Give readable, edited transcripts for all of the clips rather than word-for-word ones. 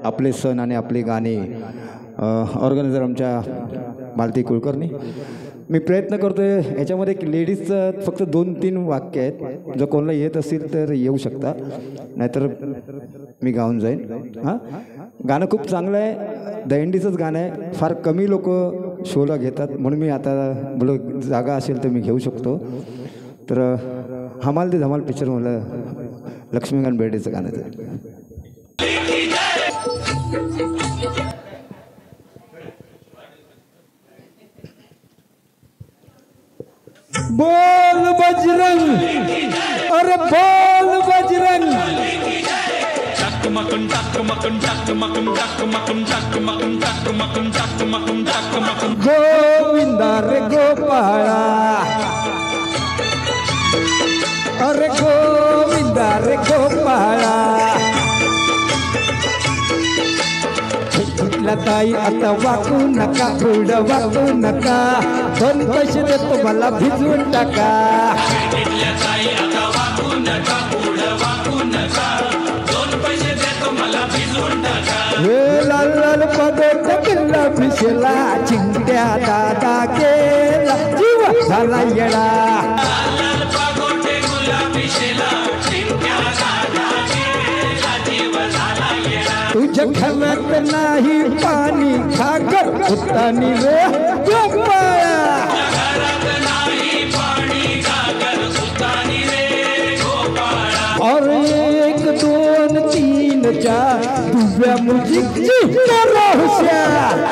आपले सण आणि आपली गाणी ऑर्गनायझर आमच्या मालती कुलकर्णी. मी प्रयत्न करतो आहे याच्यामध्ये एक लेडीजचं फक्त 2-3 वाक्य आहेत. जर कोणाला येत असतील तर येऊ शकता, नाहीतर मी गाऊन जाईन. हां, गाणं खूप चांगलं आहे, दहीहंडीचंच गाणं आहे. फार कमी लोक शोला घेतात, म्हणून मी आता बोल जागा असेल तर मी घेऊ शकतो. तर हमाल ते धमाल पिक्चर मला लक्ष्मीकांत बेर्डेचं गाणं आहे. बोल बजरंग, अरे बोल बजरंग. गोविंदा रे गोपाळा, अरे गोविंदा रे गोपाळा. ताई आता वाकू नका, पुढं वाकू नका, 2 पैसे देतो मला भिजवून टाका. हे लाल लाल पदर किल्ला पिशेला, चिंट्या दादा गेला, जीव झाला येडा. तुझ्या खव्यात नाही पाणी, खाकर उतानी रे गोपाळा. और 1 2 3 4 तुझ्या मुझीची हुशार.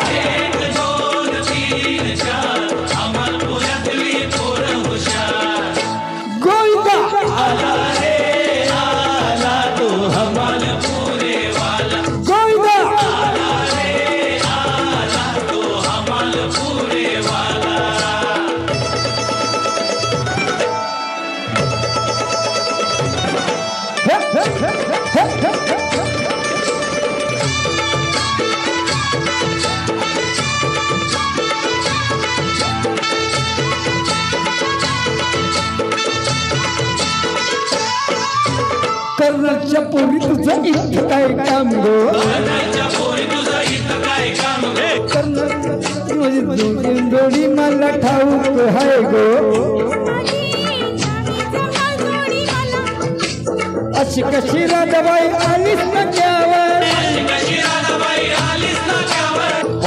कर्नाटकच्या पोरी तुझं इथं काय काम गो, कर्नाटक जोडी मला ठाऊक हाय गो. अशी कशी राधाबाई आलीस नाक्यावर,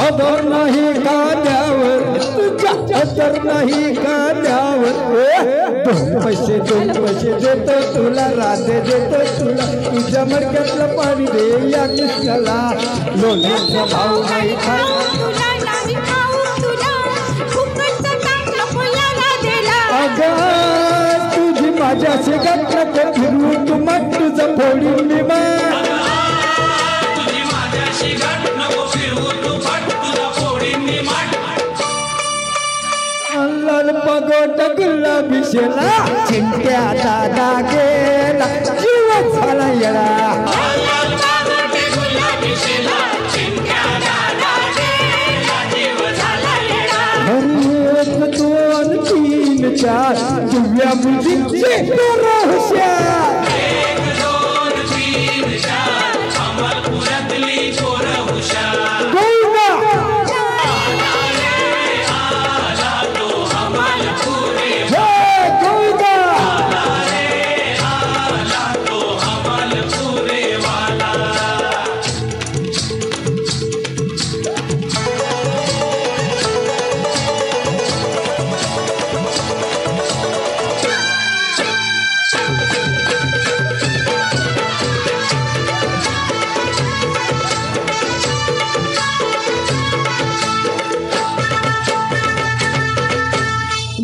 अदर नाही गाद्यावर, तुझ्या अदर नाही गाद्यावर. 2 पैसे देतो तुला, राधे देतो तुला, तुझ्या मडक्यातलं पाणी दे या कृष्णाला. लोण्याचा भाव नाही अगं, तुझी माझ्याशी गट्ट फिरू तू मग तुझं फोडून मी लाल पगोट गुलाबी शेला, चिंट्या दादा गेला, जीव झाला येडा. 1 2 3 4 तुझ्या मुलीचे हुशार.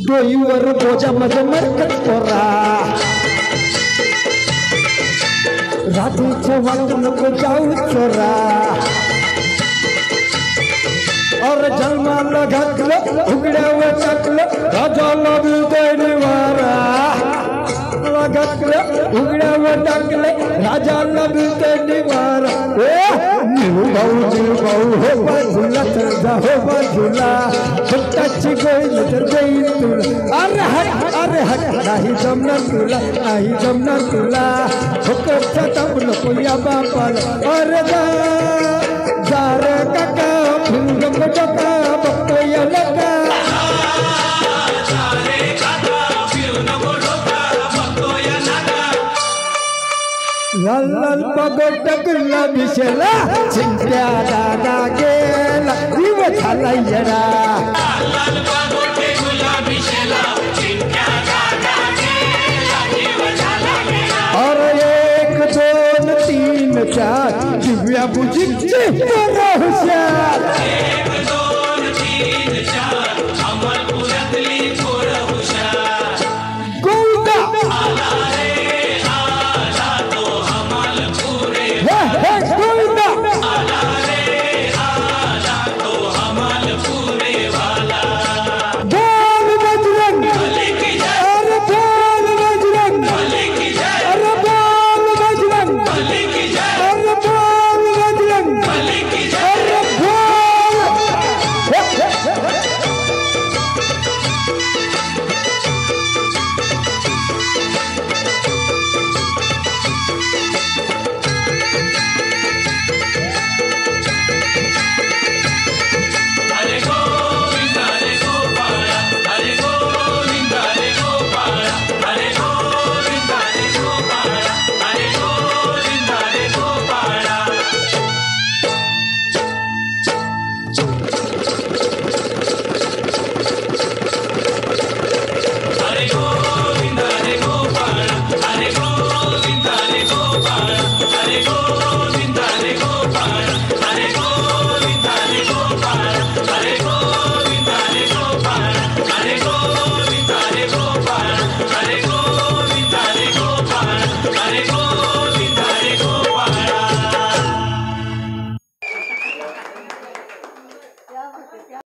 डोईवर बोजा मध्ये मरकत पोरा, रात्रीचं वाटू नको जाऊ चोरा. और जन्माला घातलं उघड्यावर टाकलं, राजाला बिलतोय वारा. घातलं उघड्यावर टाकलं, राजाला बिलतोय वारा. भाऊ हो बाजूला तर जा, हो बाजूला, फुटाची गोईल तर जाईल तुला. अरे हट नाही जमणार तुला, नाही जमणार तुला. फुकटचा ताप नको या बापाला. अरे जा गोट गुलाबी शेला चिंट्या दादा गेला जीव झाला येडा और 1 2 3 4 दिव्या बुजीचे हुशार